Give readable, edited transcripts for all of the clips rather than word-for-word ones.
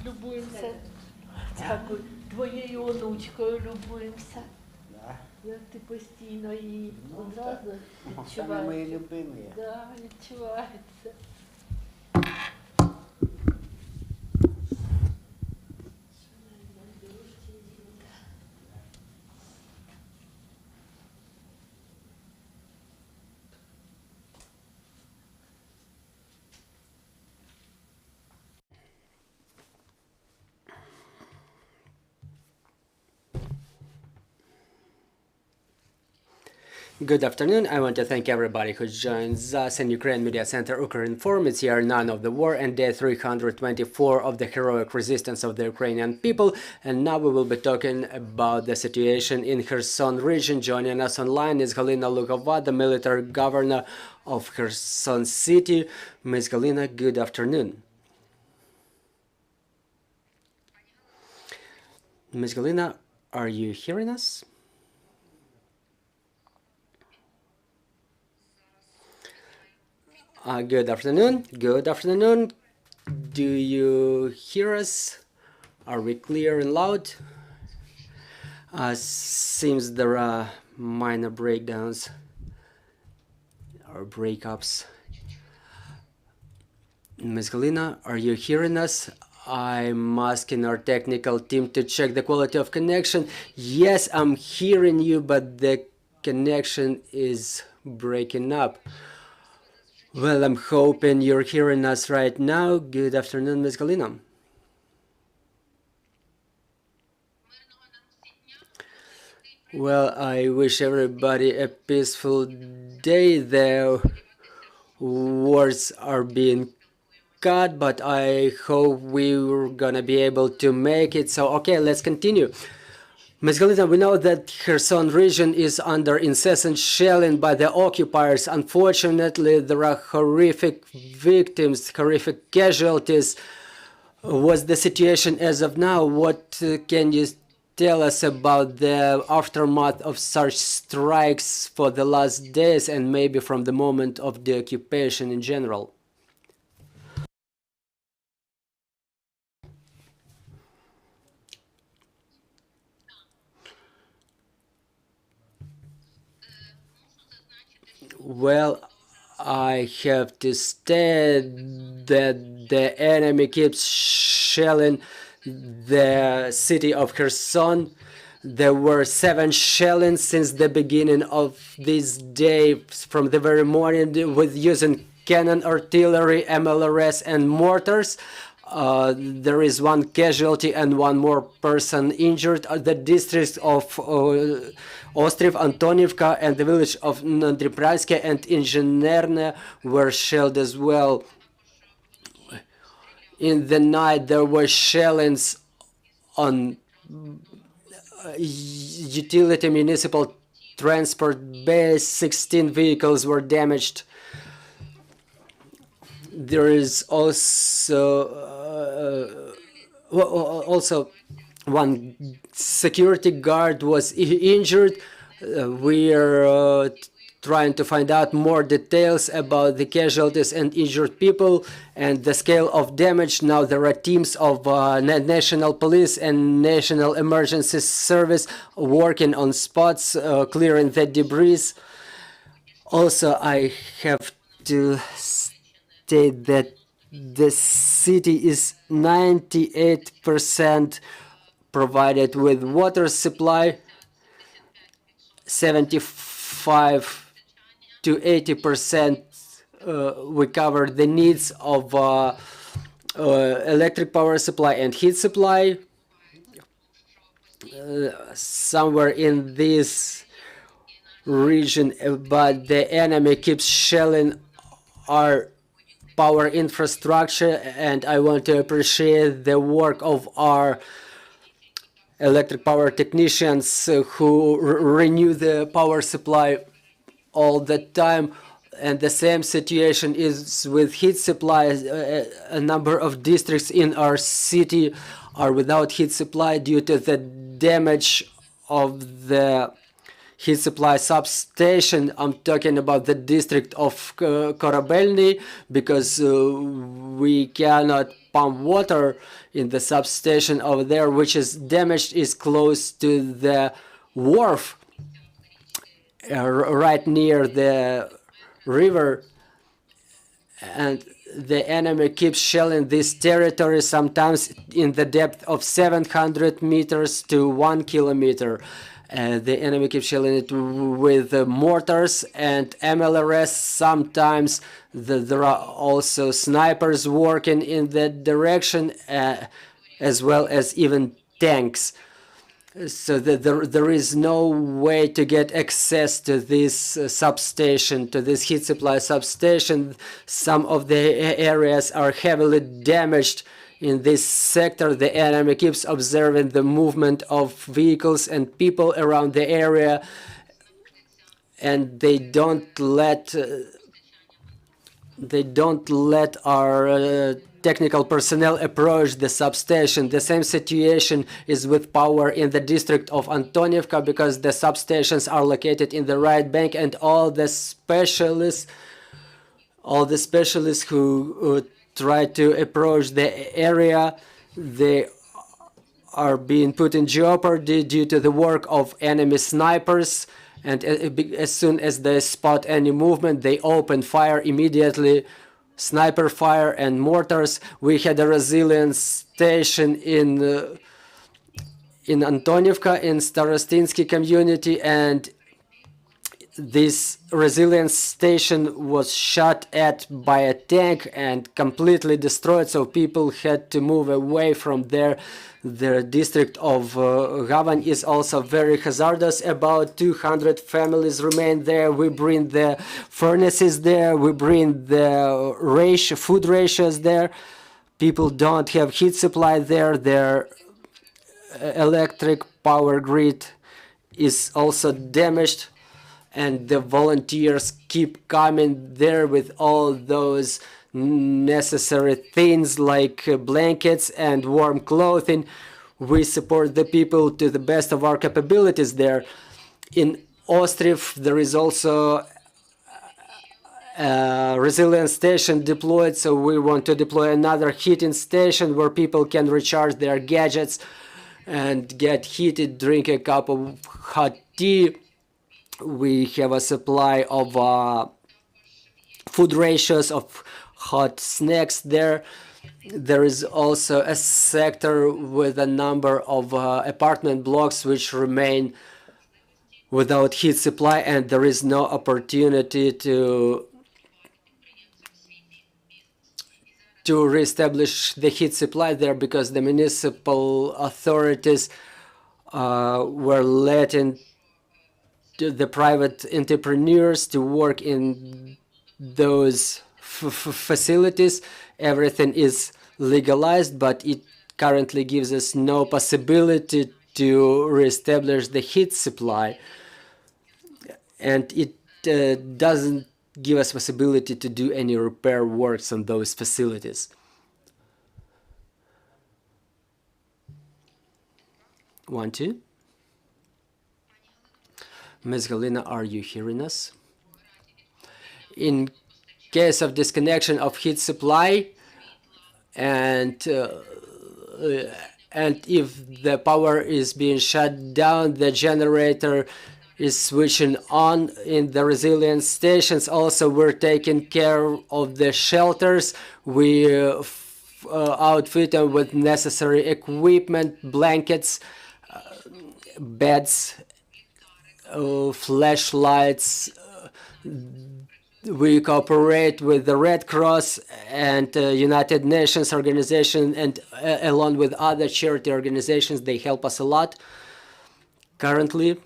Любуємося. Дякую. Твоєю онучкою любуємося. Як ти постійно її одразу відчуваєш. Саме мої любимі. Так, відчувається. Good afternoon. I want to thank everybody who joins us in Ukraine Media Center Ukrinform. It's year 9 of the war and day 324 of the heroic resistance of the Ukrainian people. And now we will be talking about the situation in Kherson region. Joining us online is Halyna Luhova, the military governor of Kherson City. Ms. Halyna, good afternoon. Ms. Halyna, are you hearing us? Good afternoon. Good afternoon. Do you hear us? Are we clear and loud? Seems there are minor breakdowns or breakups. Ms. Halyna, are you hearing us? I'm asking our technical team to check the quality of connection. Yes, I'm hearing you, but the connection is breaking up. Well, I'm hoping you're hearing us right now. Good afternoon, Ms. Halyna. Well, I wish everybody a peaceful day. The words are being cut, but I hope we're gonna be able to make it. So, okay, let's continue. Ms. Halyna, we know that Kherson region is under incessant shelling by the occupiers. Unfortunately, there are horrific victims, horrific casualties. What's the situation as of now? What can you tell us about the aftermath of such strikes for the last days and maybe from the moment of the occupation in general? Well, I have to state that the enemy keeps shelling the city of Kherson. There were 7 shellings since the beginning of this day, from the very morning, with using cannon, artillery, MLRS, and mortars. There is 1 casualty and 1 more person injured. The districts of Ostriv, Antonivka, and the village of Nandripransky and Inženerne were shelled as well. In the night, there were shellings on utility municipal transport base. 16 vehicles were damaged. There is also 1 security guard was injured. We are trying to find out more details about the casualties and injured people and the scale of damage. Now there are teams of National Police and National Emergency Service working on spots, clearing the debris. Also, I have to state that the city is 98% provided with water supply, 75 to 80% we cover the needs of electric power supply and heat supply. Somewhere in this region, but the enemy keeps shelling our power infrastructure, and I want to appreciate the work of our electric power technicians who renew the power supply all the time. And the same situation is with heat supply. A number of districts in our city are without heat supply due to the damage of the heat supply substation. I'm talking about the district of Korabelny, because we cannot pump water in the substation over there, which is damaged, is close to the wharf, right near the river, and the enemy keeps shelling this territory, sometimes in the depth of 700 meters to 1 kilometer. The enemy keeps shelling it with mortars and MLRS. Sometimes there are also snipers working in that direction, as well as even tanks. So there is no way to get access to this substation, to this heat supply substation. Some of the areas are heavily damaged in this sector. The enemy keeps observing the movement of vehicles and people around the area, and they don't let our technical personnel approach the substation. The same situation is with power in the district of Antonievka, because the substations are located in the right bank, and all the specialists who try to approach the area, they are being put in jeopardy due to the work of enemy snipers. And as soon as they spot any movement, they open fire immediately, sniper fire and mortars. We had a resilience station in Antonievka, in Starostinsky community, and this resilience station was shot at by a tank and completely destroyed, so people had to move away from there. The district of Gavan is also very hazardous. About 200 families remain there. We bring the furnaces there. We bring the food ratios there. People don't have heat supply there. Their electric power grid is also damaged. And the volunteers keep coming there with all those necessary things like blankets and warm clothing. We support the people to the best of our capabilities there. In Ostriv, there is also a resilience station deployed, so we want to deploy another heating station where people can recharge their gadgets and get heated, drink a cup of hot tea. We have a supply of food ratios, of hot snacks there. There is also a sector with a number of apartment blocks which remain without heat supply, and there is no opportunity to reestablish the heat supply there, because the municipal authorities were letting the private entrepreneurs to work in those facilities. Everything is legalized, but it currently gives us no possibility to reestablish the heat supply, and it doesn't give us possibility to do any repair works on those facilities. One, two. Ms. Halyna, are you hearing us? In case of disconnection of heat supply, and if the power is being shut down, the generator is switching on in the resilience stations. Also, we're taking care of the shelters. We outfit them with necessary equipment, blankets, beds, flashlights. We cooperate with the Red Cross and United Nations organization, and along with other charity organizations. They help us a lot currently.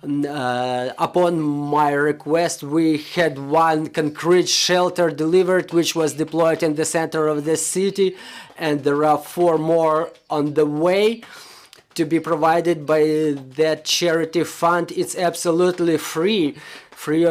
Upon my request, we had one concrete shelter delivered, which was deployed in the center of the city, and there are 4 more on the way to be provided by that charity fund. It's absolutely free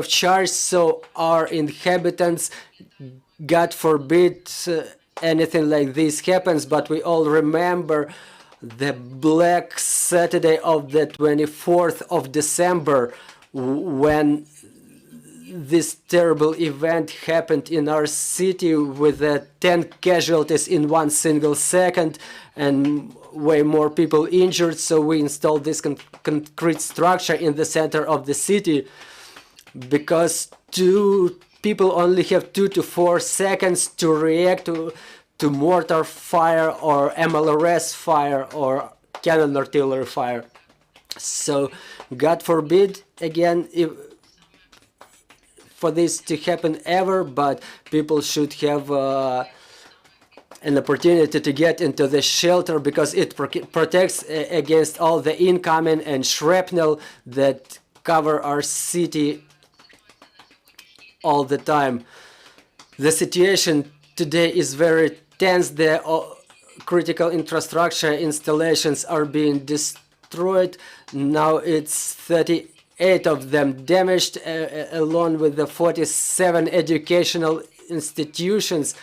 of charge, so our inhabitants, God forbid anything like this happens, but we all remember the Black Saturday of the 24th of December when this terrible event happened in our city with 10 casualties in one single second and way more people injured. So we installed this concrete structure in the center of the city because people only have 2 to 4 seconds to react to mortar fire or MLRS fire or cannon artillery fire. So God forbid again for this to happen ever, but people should have an opportunity to get into the shelter because it protects against all the incoming and shrapnel that cover our city all the time. The situation today is very tense. The critical infrastructure installations are being destroyed. Now it's 38 of them damaged, along with the 47 educational institutions,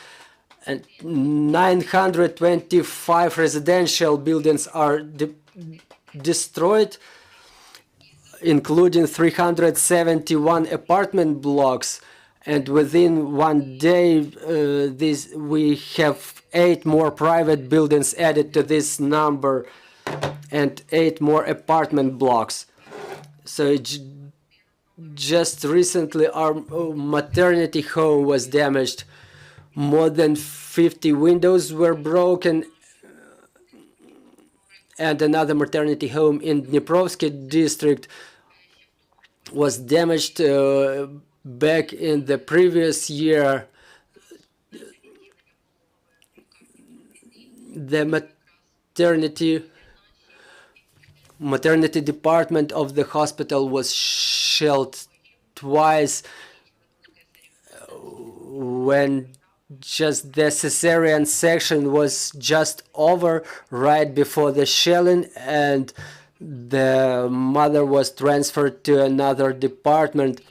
and 925 residential buildings are destroyed, including 371 apartment blocks. And within one day, we have 8 more private buildings added to this number and 8 more apartment blocks. So just recently our maternity home was damaged. More than 50 windows were broken, and another maternity home in Dniprovsky district was damaged back in the previous year. The maternity department of the hospital was shelled twice when just the cesarean section was just over right before the shelling, and the mother was transferred to another department.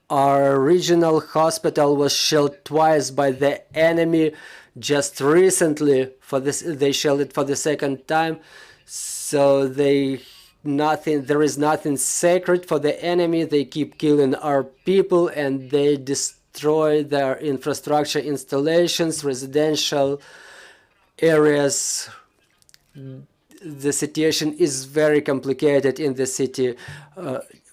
Our regional hospital was shelled twice by the enemy just recently. They shelled it for the second time. So there is nothing sacred for the enemy. They keep killing our people and they destroy their infrastructure installations, residential areas. The situation is very complicated in the city.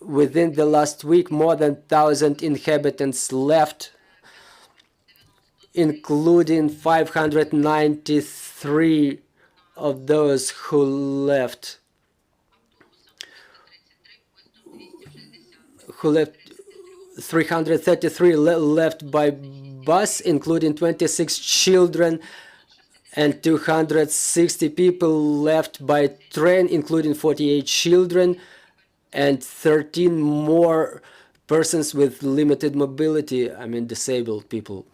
Within the last week, more than 1,000 inhabitants left, including 593 of those who left. 333 left by bus, including 26 children, and 260 people left by train, including 48 children, and 13 more persons with limited mobility, I mean disabled people.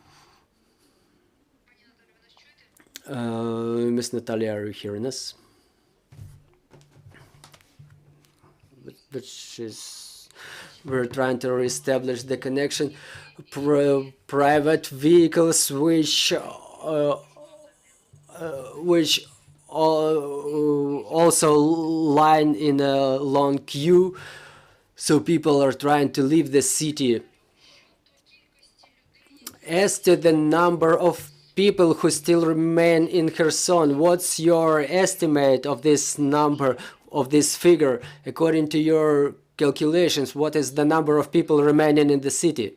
Miss Natalia, are you hearing us? Which is, we're trying to reestablish the connection. Private vehicles which also line in a long queue, so people are trying to leave the city. As to the number of people who still remain in Kherson, what's your estimate of this number, of this figure? According to your calculations, what is the number of people remaining in the city?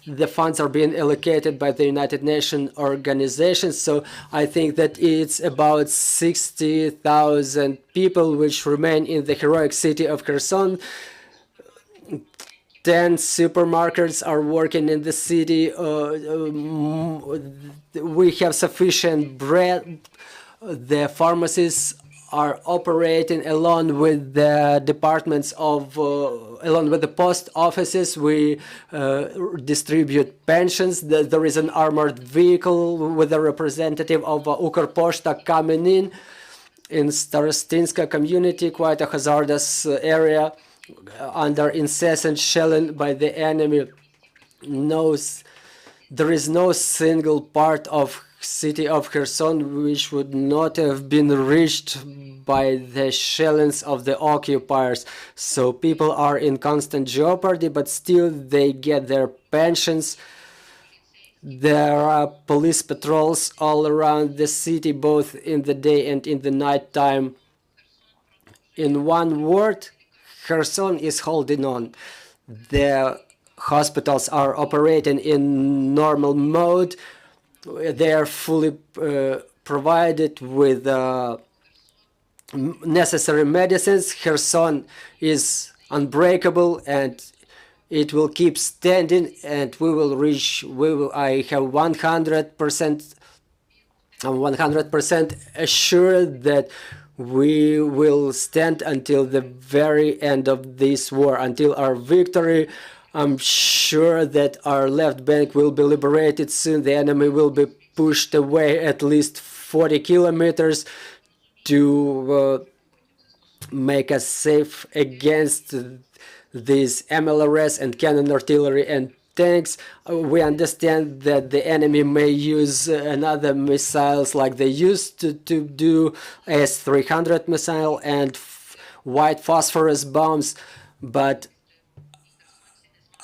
The funds are being allocated by the United Nations organizations, so I think that it's about 60,000 people which remain in the heroic city of Kherson. 10 supermarkets are working in the city. We have sufficient bread. The pharmacies are operating along with the departments of, along with the post offices. We distribute pensions. There is an armored vehicle with a representative of Ukrposhta coming in Starostinska community, quite a hazardous area under incessant shelling by the enemy. There is no single part of city of Kherson which would not have been reached by the shellings of the occupiers. So people are in constant jeopardy, but still they get their pensions. There are police patrols all around the city, both in the day and in the night time. In one word, Kherson is holding on. The hospitals are operating in normal mode. They are fully provided with necessary medicines. Kherson is unbreakable, and it will keep standing, and we will reach. I have 100%. I'm 100% assured that we will stand until the very end of this war, until our victory. I'm sure that our left bank will be liberated soon. The enemy will be pushed away at least 40 kilometers to make us safe against these MLRS and cannon artillery and tanks. We understand that the enemy may use another missiles like they used to do, S-300 missile and white phosphorus bombs, but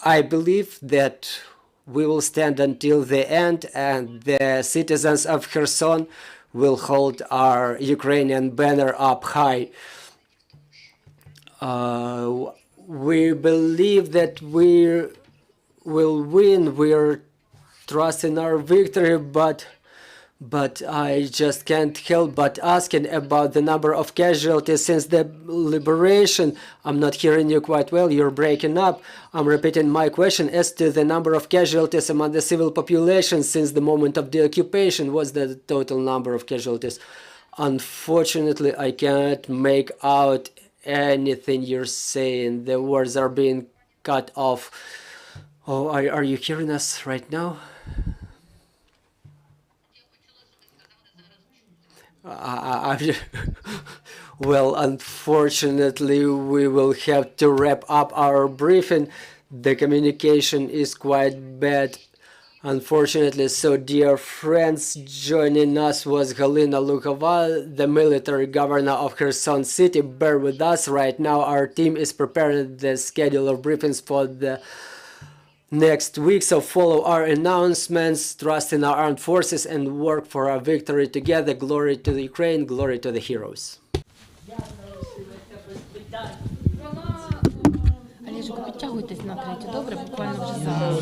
I believe that we will stand until the end, and the citizens of Kherson will hold our Ukrainian banner up high. We believe that we will win. We're trusting our victory, but I just can't help but asking about the number of casualties since the liberation. I'm not hearing you quite well. You're breaking up. I'm repeating my question as to the number of casualties among the civil population since the moment of the occupation. What's the total number of casualties? Unfortunately, I can't make out anything you're saying. The words are being cut off. Oh, are you hearing us right now? Well, unfortunately, we will have to wrap up our briefing. The communication is quite bad, unfortunately. So, dear friends, joining us was Halyna Luhova, the military governor of Kherson City. Bear with us right now. Our team is preparing the schedule of briefings for the next week, so follow our announcements, trust in our armed forces, and work for our victory together. Glory to the Ukraine, glory to the heroes. Олежику, підтягуйтесь на третю, добре? Буквально вже зараз.